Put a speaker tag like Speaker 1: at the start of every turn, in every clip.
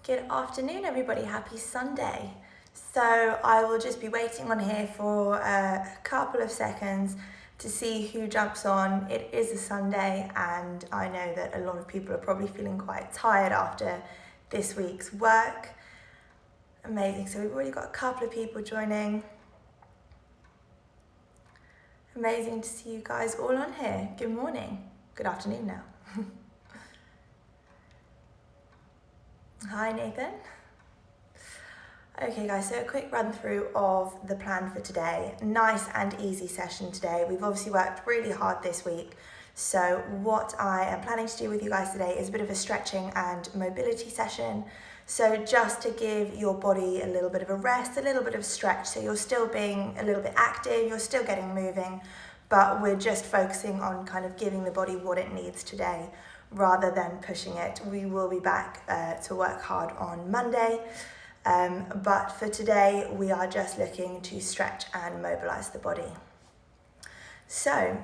Speaker 1: Good afternoon, everybody. Happy Sunday. So I will just be waiting on here for a couple of seconds to see who jumps on. It is a Sunday and I know that a lot of people are probably feeling quite tired after this week's work. Amazing. So we've already got a couple of people joining. Amazing to see you guys all on here. Good morning. Good afternoon now. Hi Nathan. Okay guys, so a quick run through of the plan for today. Nice and easy session today. We've obviously worked really hard this week. So what I am planning to do with you guys today is a bit of a stretching and mobility session. So just to give your body a little bit of a rest, a little bit of stretch. So you're still being a little bit active, you're still getting moving, but we're just focusing on kind of giving the body what it needs today, rather than pushing it. We will be back to work hard on Monday, but for today we are just looking to stretch and mobilize the body. So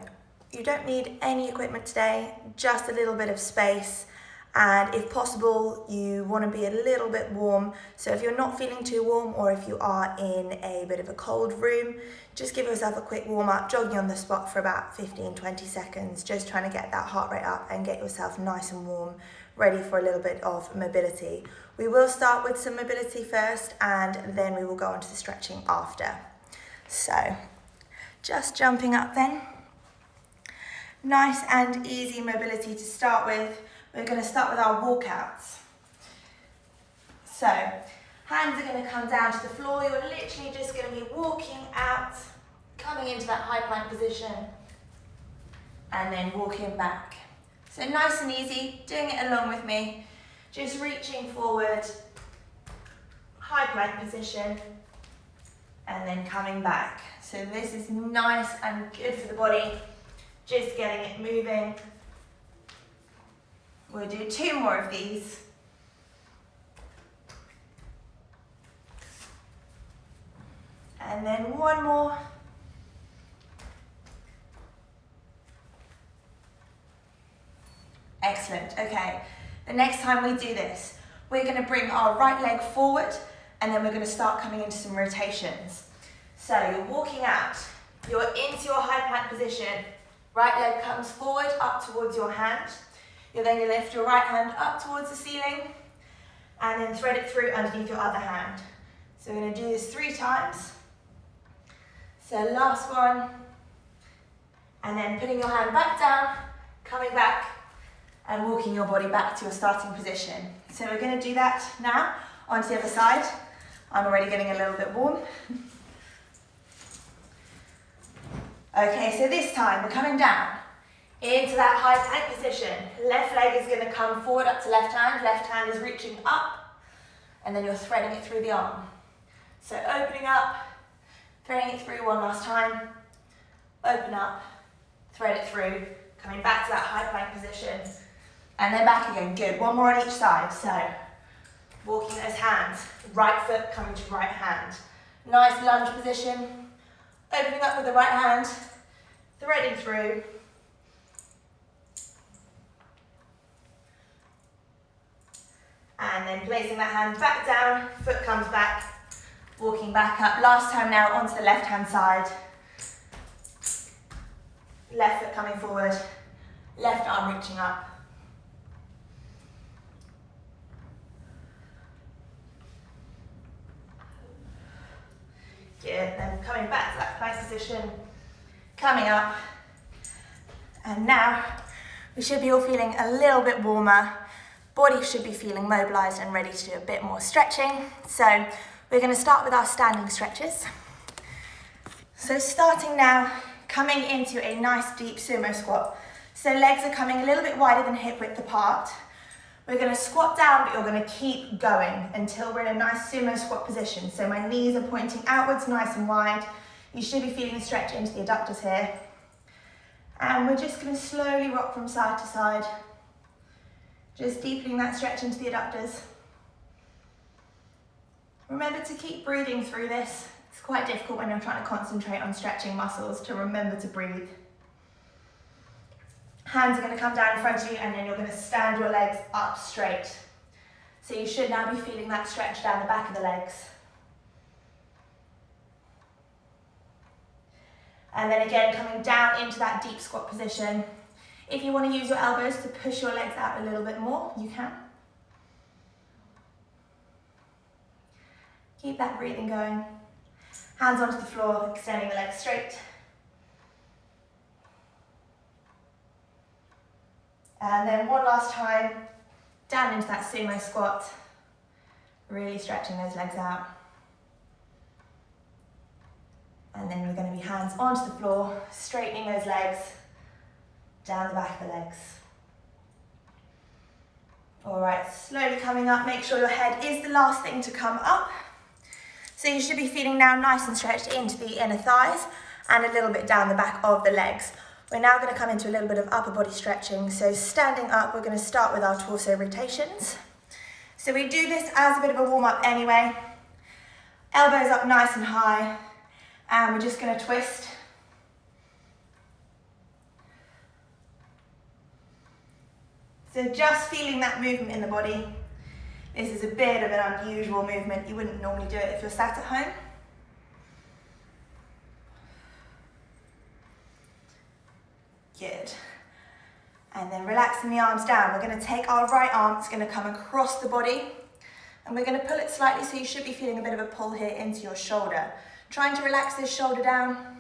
Speaker 1: you don't need any equipment today, just a little bit of space, and if possible you want to be a little bit warm. So if you're not feeling too warm, or if you are in a bit of a cold room, just give yourself a quick warm up, jogging on the spot for about 15-20 seconds, just trying to get that heart rate up and get yourself nice and warm, ready for a little bit of mobility. We will start with some mobility first and then we will go on to the stretching after. So just jumping up then. Nice and easy mobility to start with. We're going to start with our walkouts. So hands are going to come down to the floor. You're literally just going to be walking out, coming into that high plank position, and then walking back. So nice and easy, doing it along with me. Just reaching forward, high plank position, and then coming back. So this is nice and good for the body, just getting it moving. We'll do 2 more of these. And then 1 more. Excellent, okay. The next time we do this, we're gonna bring our right leg forward and then we're gonna start coming into some rotations. So you're walking out, you're into your high plank position, right leg comes forward up towards your hand. You're then gonna lift your right hand up towards the ceiling and then thread it through underneath your other hand. So we're gonna do this 3 times. So last one, and then putting your hand back down, coming back, and walking your body back to your starting position. So we're going to do that now onto the other side. I'm already getting a little bit warm. Okay, so this time we're coming down into that high plank position. Left leg is going to come forward up to left hand is reaching up, and then you're threading it through the arm. So opening up, threading it through one last time, open up, thread it through, coming back to that high plank position, and then back again. Good, 1 more on each side. So walking those hands, right foot coming to right hand. Nice lunge position, opening up with the right hand, threading through, and then placing that hand back down, foot comes back, walking back up. Last time now onto the left hand side. Left foot coming forward, left arm reaching up. Good, then coming back to that plank position, coming up. And now we should be all feeling a little bit warmer. Body should be feeling mobilized and ready to do a bit more stretching. So we're going to start with our standing stretches. So starting now, coming into a nice deep sumo squat. So legs are coming a little bit wider than hip width apart. We're going to squat down, but you're going to keep going until we're in a nice sumo squat position. So my knees are pointing outwards, nice and wide. You should be feeling a stretch into the adductors here. And we're just going to slowly rock from side to side, just deepening that stretch into the adductors. Remember to keep breathing through this. It's quite difficult when you're trying to concentrate on stretching muscles to remember to breathe. Hands are going to come down in front of you and then you're going to stand your legs up straight. So you should now be feeling that stretch down the back of the legs. And then again, coming down into that deep squat position. If you want to use your elbows to push your legs out a little bit more, you can. Keep that breathing going. Hands onto the floor, extending the legs straight. And then one last time, down into that sumo squat. Really stretching those legs out. And then we're going to be hands onto the floor, straightening those legs, down the back of the legs. All right, slowly coming up, make sure your head is the last thing to come up. So you should be feeling now nice and stretched into the inner thighs and a little bit down the back of the legs. We're now going to come into a little bit of upper body stretching. So standing up, we're going to start with our torso rotations. So we do this as a bit of a warm up anyway. Elbows up nice and high, and we're just going to twist. So just feeling that movement in the body. This is a bit of an unusual movement. You wouldn't normally do it if you're sat at home. Good. And then relaxing the arms down. We're going to take our right arm, it's going to come across the body, and we're going to pull it slightly, so you should be feeling a bit of a pull here into your shoulder. Trying to relax this shoulder down.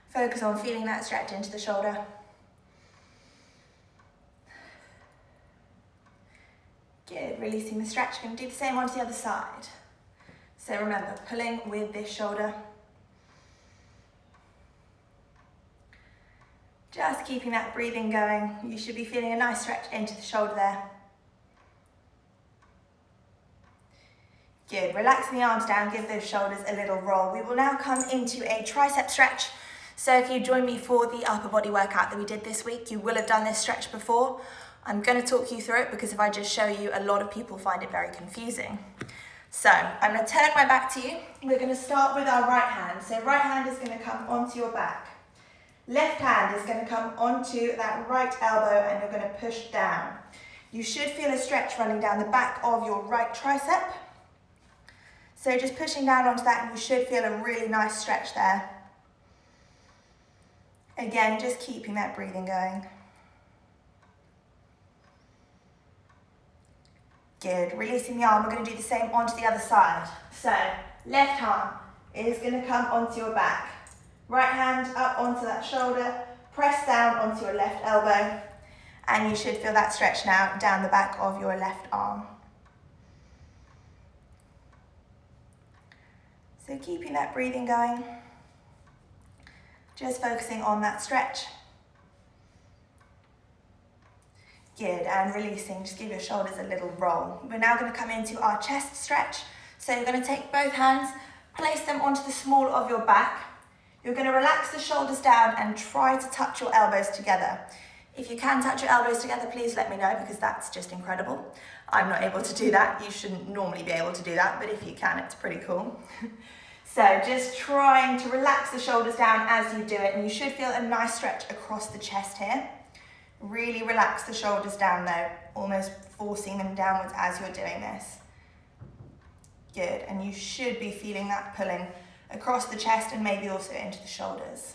Speaker 1: Focus on feeling that stretch into the shoulder. Good, releasing the stretch. Going to do the same on to the other side. So remember, pulling with this shoulder. Just keeping that breathing going. You should be feeling a nice stretch into the shoulder there. Good, relaxing the arms down, give those shoulders a little roll. We will now come into a tricep stretch. So if you join me for the upper body workout that we did this week, you will have done this stretch before. I'm going to talk you through it because if I just show you, a lot of people find it very confusing. So I'm going to turn my back to you. We're going to start with our right hand. So right hand is going to come onto your back. Left hand is going to come onto that right elbow and you're going to push down. You should feel a stretch running down the back of your right tricep. So just pushing down onto that and you should feel a really nice stretch there. Again, just keeping that breathing going. Good, releasing the arm, we're going to do the same onto the other side. So, left arm is going to come onto your back. Right hand up onto that shoulder, press down onto your left elbow, and you should feel that stretch now down the back of your left arm. So keeping that breathing going, just focusing on that stretch. Good, and releasing, just give your shoulders a little roll. We're now going to come into our chest stretch. So you're going to take both hands, place them onto the small of your back. You're going to relax the shoulders down and try to touch your elbows together. If you can touch your elbows together, please let me know because that's just incredible. I'm not able to do that. You shouldn't normally be able to do that, but if you can, it's pretty cool. So just trying to relax the shoulders down as you do it, and you should feel a nice stretch across the chest here. Really relax the shoulders down though, almost forcing them downwards as you're doing this. Good, and you should be feeling that pulling across the chest and maybe also into the shoulders.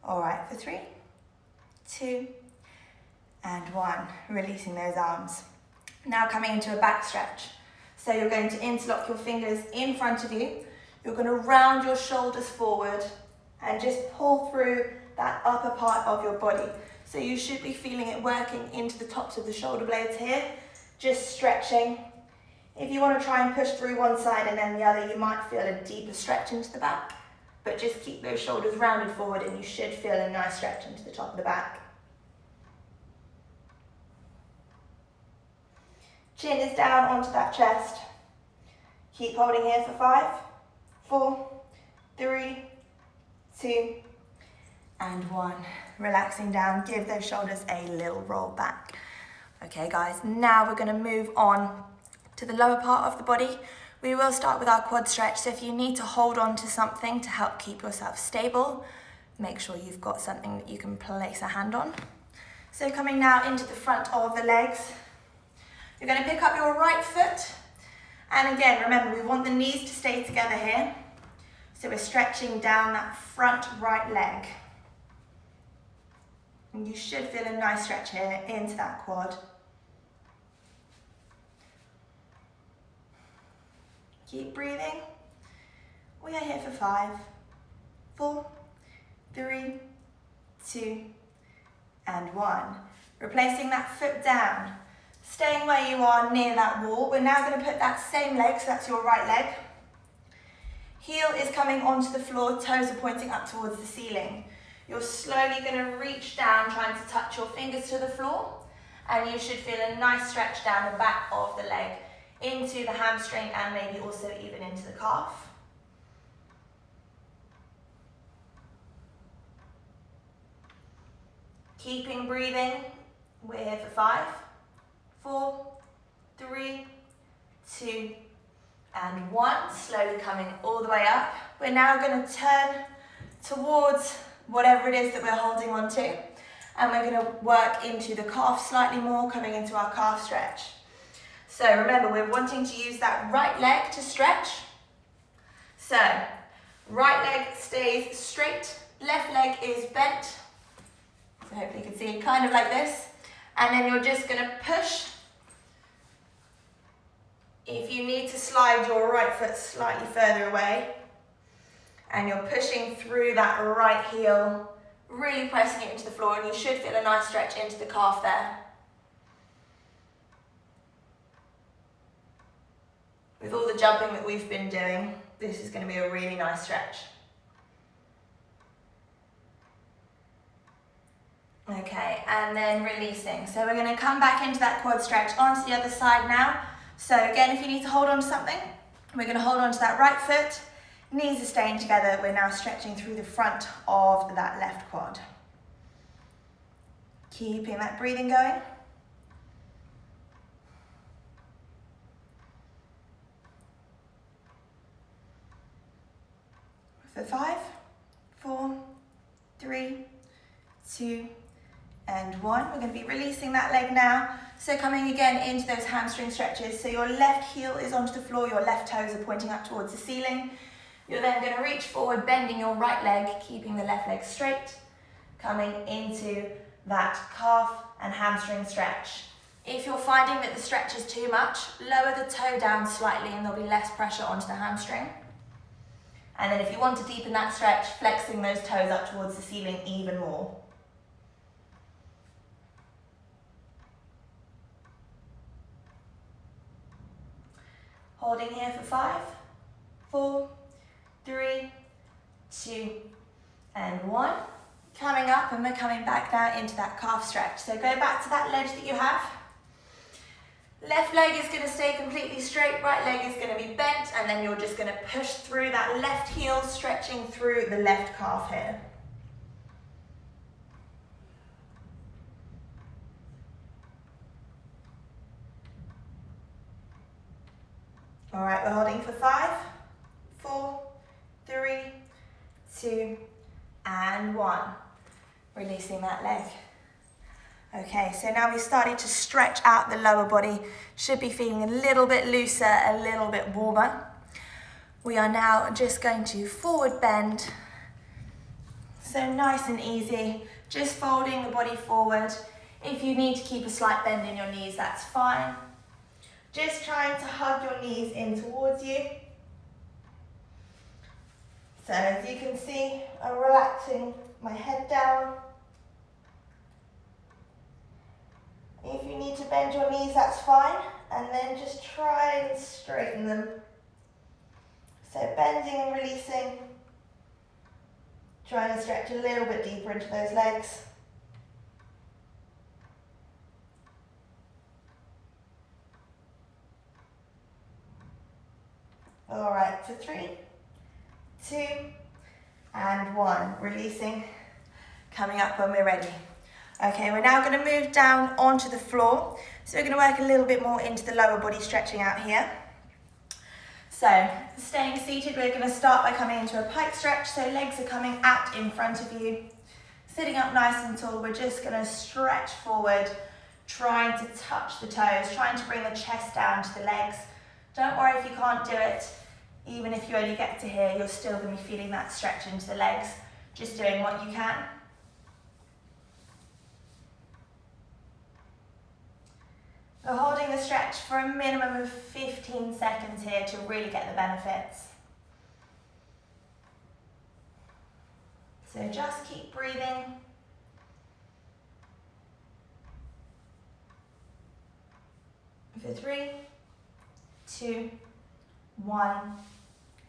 Speaker 1: All right, for 3, 2, and 1. Releasing those arms. Now coming into a back stretch. So you're going to interlock your fingers in front of you. You're going to round your shoulders forward and just pull through that upper part of your body. So you should be feeling it working into the tops of the shoulder blades here, just stretching. If you want to try and push through one side and then the other, you might feel a deeper stretch into the back, but just keep those shoulders rounded forward and you should feel a nice stretch into the top of the back. Chin is down onto that chest. Keep holding here for 5, 4, 3, 2, and 1. Relaxing down, give those shoulders a little roll back. Okay guys, now we're going to move on to the lower part of the body. We will start with our quad stretch, so if you need to hold on to something to help keep yourself stable, make sure you've got something that you can place a hand on. So coming now into the front of the legs, you're going to pick up your right foot, and again, remember, we want the knees to stay together here. So we're stretching down that front right leg. And you should feel a nice stretch here into that quad. Keep breathing. We are here for 5, 4, 3, 2, and 1. Replacing that foot down. Staying where you are near that wall. We're now going to put that same leg, so that's your right leg. Heel is coming onto the floor, toes are pointing up towards the ceiling. You're slowly going to reach down, trying to touch your fingers to the floor, and you should feel a nice stretch down the back of the leg, into the hamstring and maybe also even into the calf. Keeping breathing, we're here for 5, 4, 3, 2, and 1. Slowly coming all the way up. We're now going to turn towards whatever it is that we're holding on to, and we're going to work into the calf slightly more, coming into our calf stretch. So remember, we're wanting to use that right leg to stretch. So right leg stays straight, left leg is bent. So hopefully you can see, kind of like this. And then you're just going to push. If you need to slide your right foot slightly further away, and you're pushing through that right heel, really pressing it into the floor, and you should feel a nice stretch into the calf there. With all the jumping that we've been doing, this is going to be a really nice stretch. Okay, and then releasing. So we're going to come back into that quad stretch onto the other side now. So again, if you need to hold on to something, we're going to hold on to that right foot. Knees are staying together. We're now stretching through the front of that left quad. Keeping that breathing going. For 5, 4, 3, 2, and 1. We're going to be releasing that leg now. So coming again into those hamstring stretches. So your left heel is onto the floor, your left toes are pointing up towards the ceiling. You're then going to reach forward, bending your right leg, keeping the left leg straight, coming into that calf and hamstring stretch. If you're finding that the stretch is too much, lower the toe down slightly and there'll be less pressure onto the hamstring. And then if you want to deepen that stretch, flexing those toes up towards the ceiling even more. Holding here for 5, 4, 3, 2, and 1. Coming up, and we're coming back now into that calf stretch. So go back to that ledge that you have. Left leg is going to stay completely straight, right leg is going to be bent, and then you're just going to push through that left heel, stretching through the left calf here. All right, we're holding for 5, 4, 3, 2, and 1. Releasing that leg. Okay, so now we've started to stretch out the lower body. Should be feeling a little bit looser, a little bit warmer. We are now just going to forward bend. So nice and easy, just folding the body forward. If you need to keep a slight bend in your knees, that's fine. Just trying to hug your knees in towards you. So as you can see, I'm relaxing my head down. If you need to bend your knees, that's fine. And then just try and straighten them. So bending and releasing. Trying to stretch a little bit deeper into those legs. All right, for 3, 2, and 1. Releasing, coming up when we're ready. Okay, we're now going to move down onto the floor. So we're going to work a little bit more into the lower body stretching out here. So, staying seated, we're going to start by coming into a pike stretch. So legs are coming out in front of you. Sitting up nice and tall, we're just going to stretch forward, trying to touch the toes, trying to bring the chest down to the legs. Don't worry if you can't do it. Even if you only get to here, you're still going to be feeling that stretch into the legs. Just doing what you can. We're holding the stretch for a minimum of 15 seconds here to really get the benefits. So just keep breathing. For 3, 2, 1,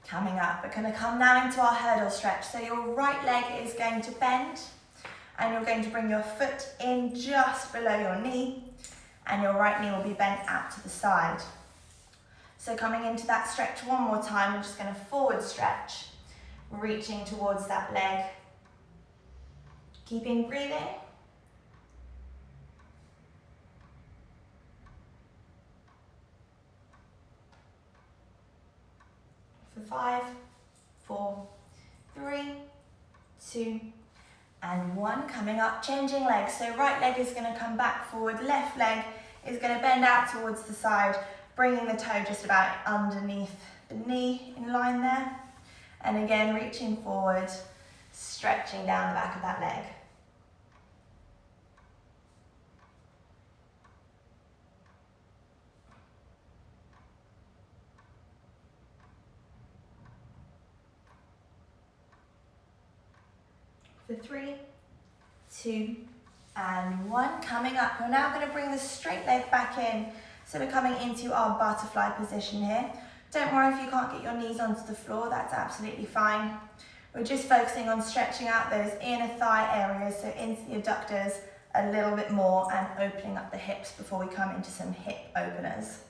Speaker 1: coming up. We're going to come now into our hurdle stretch. So your right leg is going to bend and you're going to bring your foot in just below your knee and your right knee will be bent out to the side. So coming into that stretch one more time, we're just going to forward stretch, reaching towards that leg. Keeping breathing. For 5, 4, 3, 2, and 1. Coming up, changing legs. So right leg is going to come back forward, left leg is going to bend out towards the side, bringing the toe just about underneath the knee in line there. And again, reaching forward, stretching down the back of that leg. For 3, 2, and 1. Coming up, we're now going to bring the straight leg back in. So we're coming into our butterfly position here. Don't worry if you can't get your knees onto the floor, that's absolutely fine. We're just focusing on stretching out those inner thigh areas, so into the adductors a little bit more and opening up the hips before we come into some hip openers.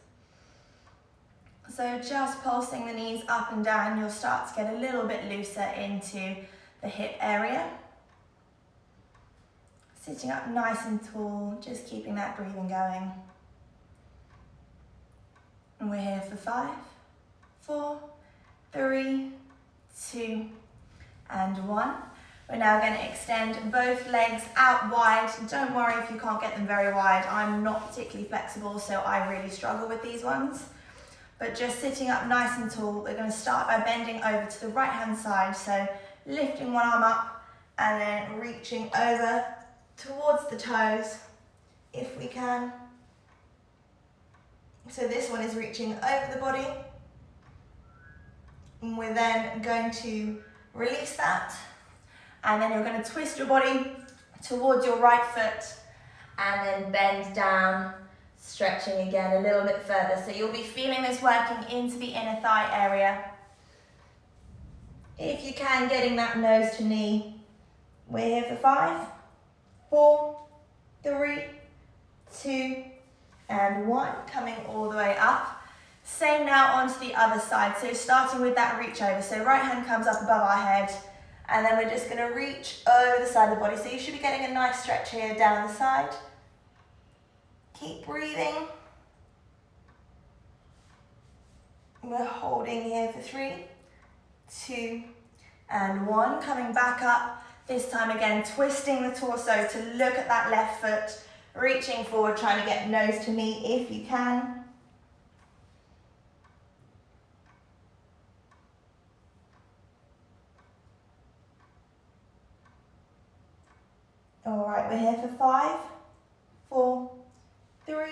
Speaker 1: So just pulsing the knees up and down, you'll start to get a little bit looser into the hip area. Sitting up nice and tall, just keeping that breathing going. And we're here for 5, 4, 3, 2, and 1. We're now going to extend both legs out wide. Don't worry if you can't get them very wide. I'm not particularly flexible, so I really struggle with these ones. But just sitting up nice and tall, we're going to start by bending over to the right hand side. So lifting one arm up and then reaching over towards the toes if we can. So this one is reaching over the body. And we're then going to release that. And then you're going to twist your body towards your right foot and then bend down, stretching again a little bit further. So you'll be feeling this working into the inner thigh area. If you can, getting that nose to knee. We're here for 5, 4, 3, 2, and 1. Coming all the way up. Same now onto the other side. So starting with that reach over. So right hand comes up above our head. And then we're just going to reach over the side of the body. So you should be getting a nice stretch here down the side. Keep breathing. We're holding here for 3, 2, and 1. Coming back up. This time again, twisting the torso to look at that left foot. Reaching forward, trying to get nose to knee if you can. All right, we're here for 5, 4, 3,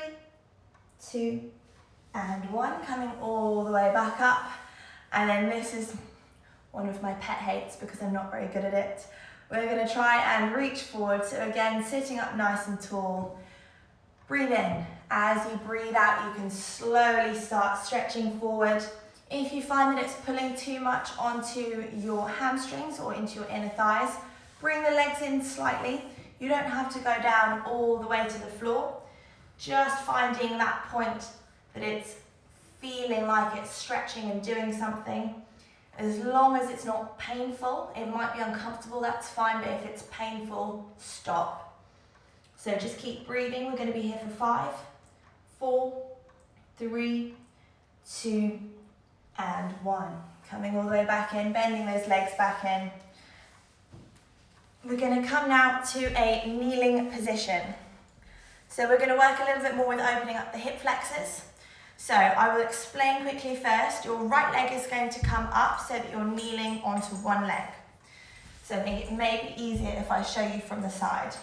Speaker 1: 2, and 1. Coming all the way back up. And then this is one of my pet hates because I'm not very good at it. We're going to try and reach forward. So again, sitting up nice and tall. Breathe in. As you breathe out, you can slowly start stretching forward. If you find that it's pulling too much onto your hamstrings or into your inner thighs, bring the legs in slightly. You don't have to go down all the way to the floor. Just finding that point that it's feeling like it's stretching and doing something. As long as it's not painful, it might be uncomfortable, that's fine, but if it's painful, stop. So just keep breathing. We're going to be here for 5, 4, 3, 2, and 1. Coming all the way back in, bending those legs back in. We're going to come now to a kneeling position. So we're going to work a little bit more with opening up the hip flexors. So I will explain quickly first. Your right leg is going to come up so that you're kneeling onto one leg. So I think it may be easier if I show you from the side.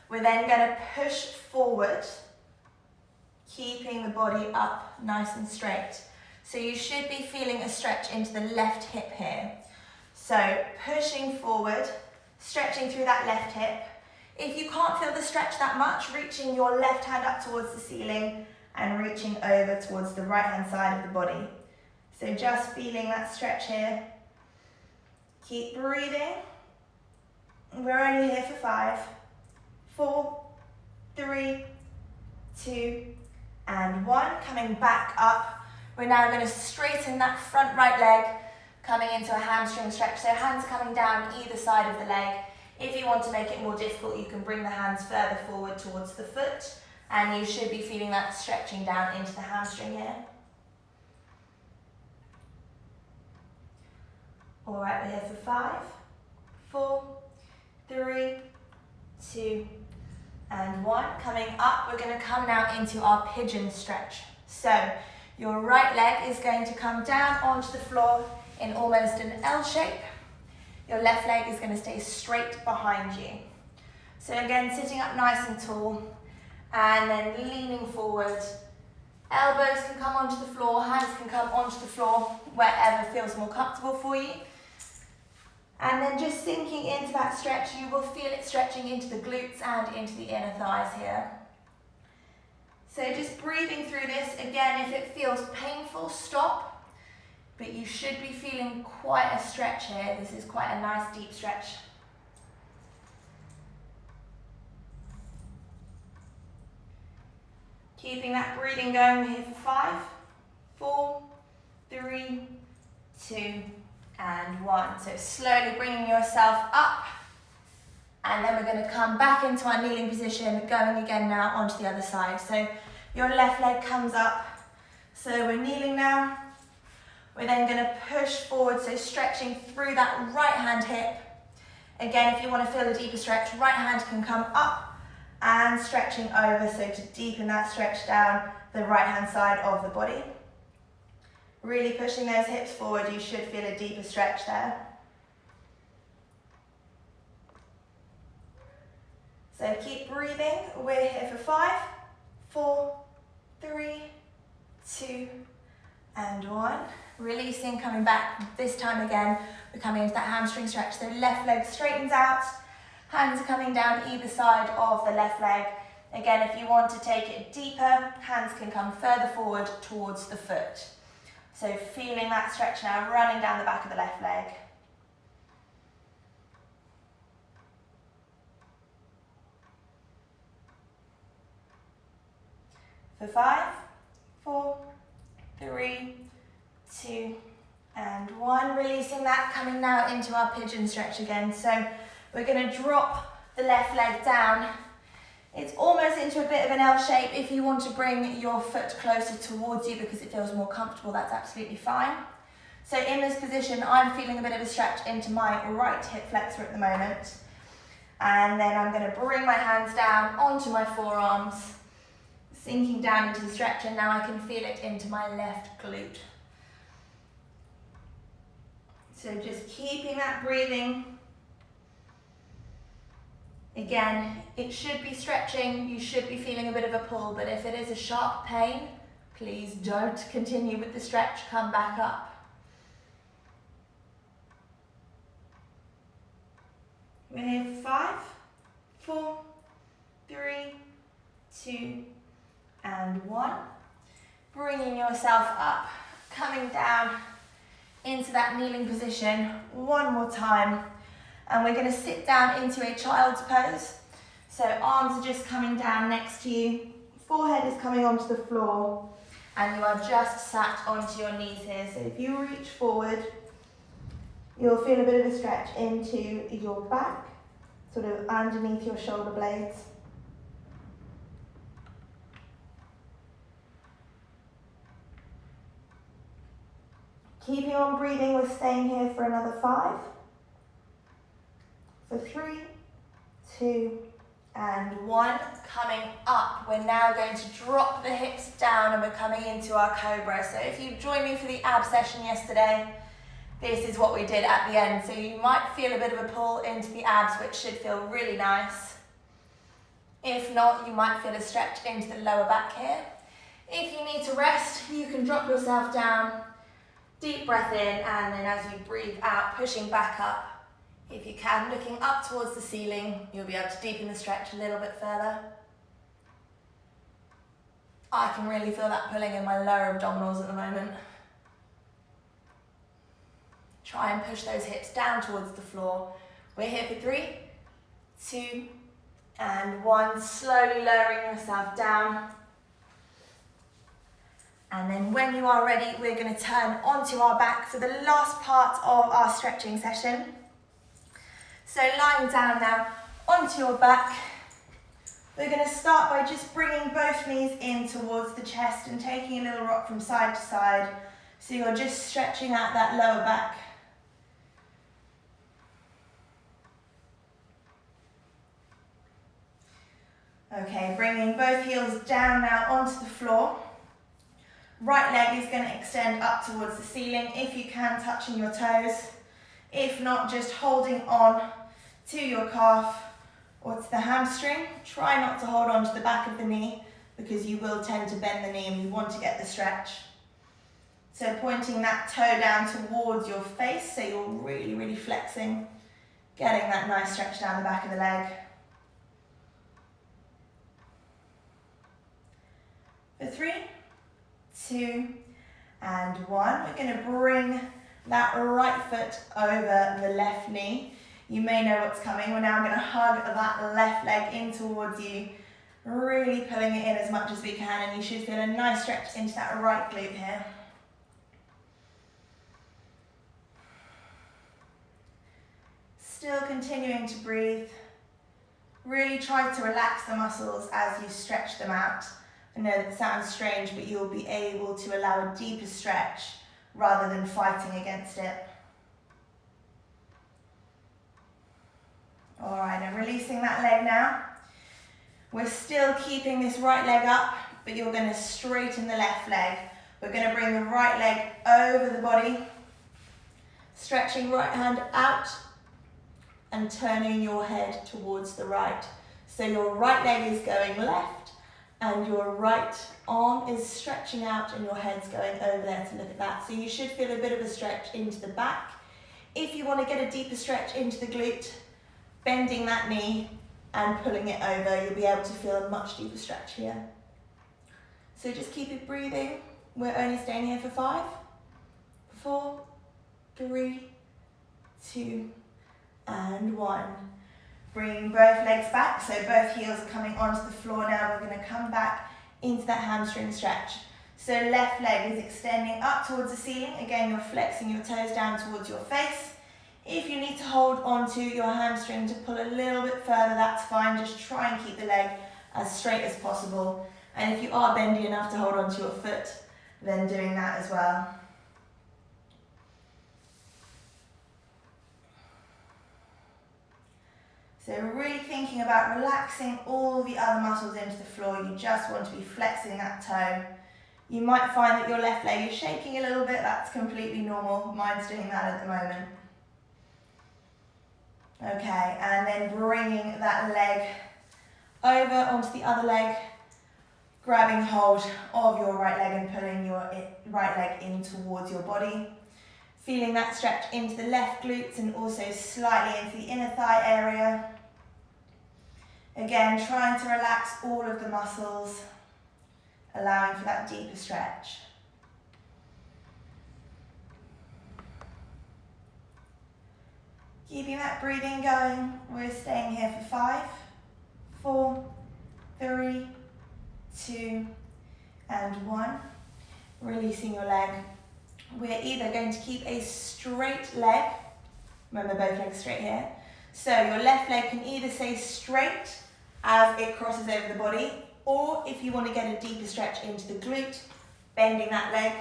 Speaker 1: We're then going to push forward, keeping the body up nice and straight. So you should be feeling a stretch into the left hip here. So pushing forward, stretching through that left hip. If you can't feel the stretch that much, reaching your left hand up towards the ceiling and reaching over towards the right hand side of the body. So just feeling that stretch here. Keep breathing. We're only here for 5, 4, 3, 2, and 1. Coming back up. We're now going to straighten that front right leg, coming into a hamstring stretch. So hands coming down either side of the leg. If you want to make it more difficult, you can bring the hands further forward towards the foot, and you should be feeling that stretching down into the hamstring here. All right, we're here for 5, 4, 3, 2, and 1. Coming up, we're going to come now into our pigeon stretch. So your right leg is going to come down onto the floor in almost an L shape. Your left leg is going to stay straight behind you. So again, sitting up nice and tall, and then leaning forward. Elbows can come onto the floor, hands can come onto the floor, wherever feels more comfortable for you. And then just sinking into that stretch, you will feel it stretching into the glutes and into the inner thighs here. So just breathing through this. Again, if it feels painful, stop. But you should be feeling quite a stretch here. This is quite a nice deep stretch. Keeping that breathing going, we're here for 5, 4, 3, 2, and 1. So slowly bringing yourself up. And then we're going to come back into our kneeling position, going again now onto the other side. So your left leg comes up. So we're kneeling now. We're then going to push forward, so stretching through that right hand hip. Again, if you want to feel a deeper stretch, right hand can come up and stretching over, so to deepen that stretch down the right hand side of the body. Really pushing those hips forward, you should feel a deeper stretch there. So keep breathing. We're here for 5, 4, 3, 2, and 1. Releasing, coming back. This time again, we're coming into that hamstring stretch. So left leg straightens out. Hands are coming down either side of the left leg. Again, if you want to take it deeper, hands can come further forward towards the foot. So feeling that stretch now, running down the back of the left leg. For 5, 4, 3, 2, and 1. Releasing that, coming now into our pigeon stretch again. So we're going to drop the left leg down. It's almost into a bit of an L shape. If you want to bring your foot closer towards you because it feels more comfortable, that's absolutely fine. So in this position, I'm feeling a bit of a stretch into my right hip flexor at the moment. And then I'm going to bring my hands down onto my forearms, sinking down into the stretch, and now I can feel it into my left glute. So just keeping that breathing. Again, it should be stretching, you should be feeling a bit of a pull, but if it is a sharp pain, please don't continue with the stretch, come back up. We're here for 5, 4, 3, 2, and 1. Bringing yourself up, coming down into that kneeling position one more time. And we're going to sit down into a child's pose. So arms are just coming down next to you, forehead is coming onto the floor, and you are just sat onto your knees here. So if you reach forward, you'll feel a bit of a stretch into your back, sort of underneath your shoulder blades. Keeping on breathing, we're staying here for another 5. For 3, 2, and 1. Coming up, we're now going to drop the hips down and we're coming into our Cobra. So if you joined me for the ab session yesterday, this is what we did at the end. So you might feel a bit of a pull into the abs, which should feel really nice. If not, you might feel a stretch into the lower back here. If you need to rest, you can drop yourself down, deep breath in, and then as you breathe out, pushing back up. If you can, looking up towards the ceiling, you'll be able to deepen the stretch a little bit further. I can really feel that pulling in my lower abdominals at the moment. Try and push those hips down towards the floor. We're here for 3, 2, and 1. Slowly lowering yourself down. And then when you are ready, we're going to turn onto our back for the last part of our stretching session. So lying down now onto your back, we're going to start by just bringing both knees in towards the chest and taking a little rock from side to side. So you're just stretching out that lower back. Okay, bringing both heels down now onto the floor. Right leg is going to extend up towards the ceiling, if you can, touching your toes. If not, just holding on to your calf or to the hamstring. Try not to hold on to the back of the knee because you will tend to bend the knee and you want to get the stretch. So pointing that toe down towards your face, so you're really, really flexing, getting that nice stretch down the back of the leg. For 3, 2, and 1. We're going to bring that right foot over the left knee. You may know what's coming. We're now going to hug that left leg in towards you, really pulling it in as much as we can, and you should feel a nice stretch into that right glute here. Still continuing to breathe. Really try to relax the muscles as you stretch them out. I know that sounds strange, but you'll be able to allow a deeper stretch rather than fighting against it. All right, and releasing that leg now. We're still keeping this right leg up, but you're going to straighten the left leg. We're going to bring the right leg over the body, stretching right hand out and turning your head towards the right. So your right leg is going left, and your right arm is stretching out and your head's going over there to look at that. So you should feel a bit of a stretch into the back. If you want to get a deeper stretch into the glute, bending that knee and pulling it over, you'll be able to feel a much deeper stretch here. So just keep it breathing. We're only staying here for 5, 4, 3, 2, and 1. Bringing both legs back, so both heels are coming onto the floor now. We're going to come back into that hamstring stretch. So left leg is extending up towards the ceiling. Again, you're flexing your toes down towards your face. If you need to hold onto your hamstring to pull a little bit further, that's fine. Just try and keep the leg as straight as possible. And if you are bendy enough to hold onto your foot, then doing that as well. So really thinking about relaxing all the other muscles into the floor. You just want to be flexing that toe. You might find that your left leg is shaking a little bit. That's completely normal. Mine's doing that at the moment. Okay, and then bringing that leg over onto the other leg, grabbing hold of your right leg and pulling your right leg in towards your body. Feeling that stretch into the left glutes and also slightly into the inner thigh area. Again, trying to relax all of the muscles, allowing for that deeper stretch. Keeping that breathing going, we're staying here for 5, 4, 3, 2, and 1. Releasing your leg. We're either going to keep a straight leg, remember both legs straight here, so your left leg can either stay straight as it crosses over the body, or if you want to get a deeper stretch into the glute, bending that leg,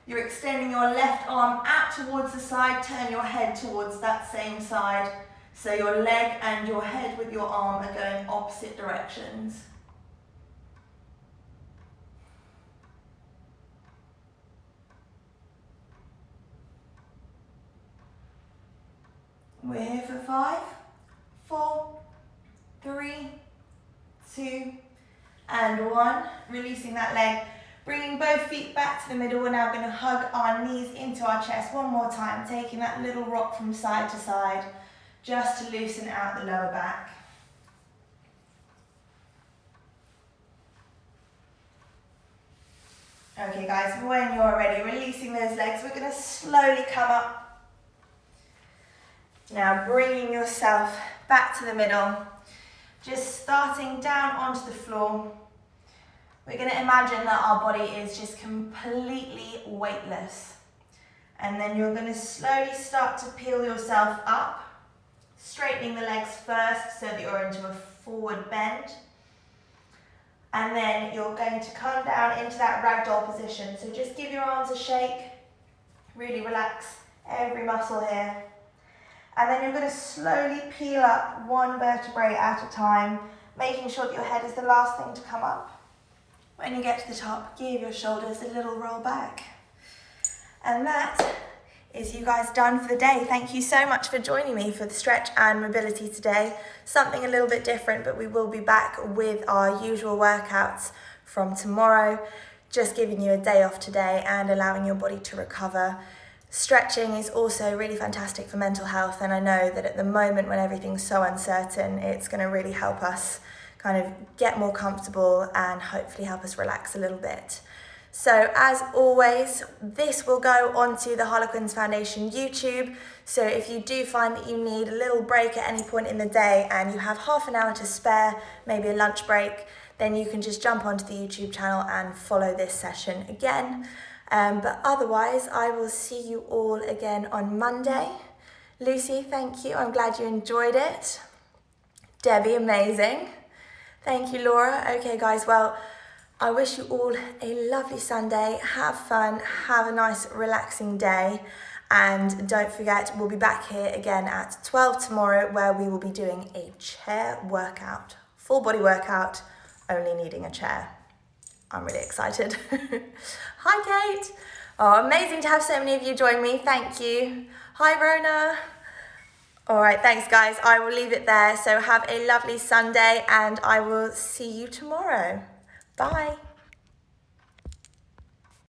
Speaker 1: You're extending your left arm out towards the side, turn your head towards that same side. So your leg and your head with your arm are going opposite directions. We're here for 5, 4, 3, 2, and 1. Releasing that leg. Bringing both feet back to the middle. We're now going to hug our knees into our chest one more time, taking that little rock from side to side, just to loosen out the lower back. Okay guys, when you're ready, releasing those legs, we're going to slowly come up. Now bringing yourself back to the middle, just starting down onto the floor. We're going to imagine that our body is just completely weightless. And then you're going to slowly start to peel yourself up, straightening the legs first so that you're into a forward bend. And then you're going to come down into that ragdoll position. So just give your arms a shake, really relax every muscle here. And then you're going to slowly peel up one vertebrae at a time, making sure that your head is the last thing to come up. When you get to the top, give your shoulders a little roll back. And that is you guys done for the day. Thank you so much for joining me for the stretch and mobility today. Something a little bit different, but we will be back with our usual workouts from tomorrow. Just giving you a day off today and allowing your body to recover. Stretching is also really fantastic for mental health, and I know that at the moment when everything's so uncertain, it's going to really help us kind of get more comfortable and hopefully help us relax a little bit. So as always, this will go onto the Harlequins Foundation YouTube. So if you do find that you need a little break at any point in the day and you have half an hour to spare, maybe a lunch break, then you can just jump onto the YouTube channel and follow this session again. But otherwise, I will see you all again on Monday. Lucy, thank you. I'm glad you enjoyed it. Debbie, amazing. Thank you, Laura. Okay, guys, well, I wish you all a lovely Sunday. Have fun, have a nice, relaxing day. And don't forget, we'll be back here again at 12 tomorrow, where we will be doing a chair workout. Full body workout, only needing a chair. I'm really excited. Hi, Kate. Oh, amazing to have so many of you join me. Thank you. Hi, Rona. All right, thanks, guys. I will leave it there. So have a lovely Sunday, and I will see you tomorrow. Bye.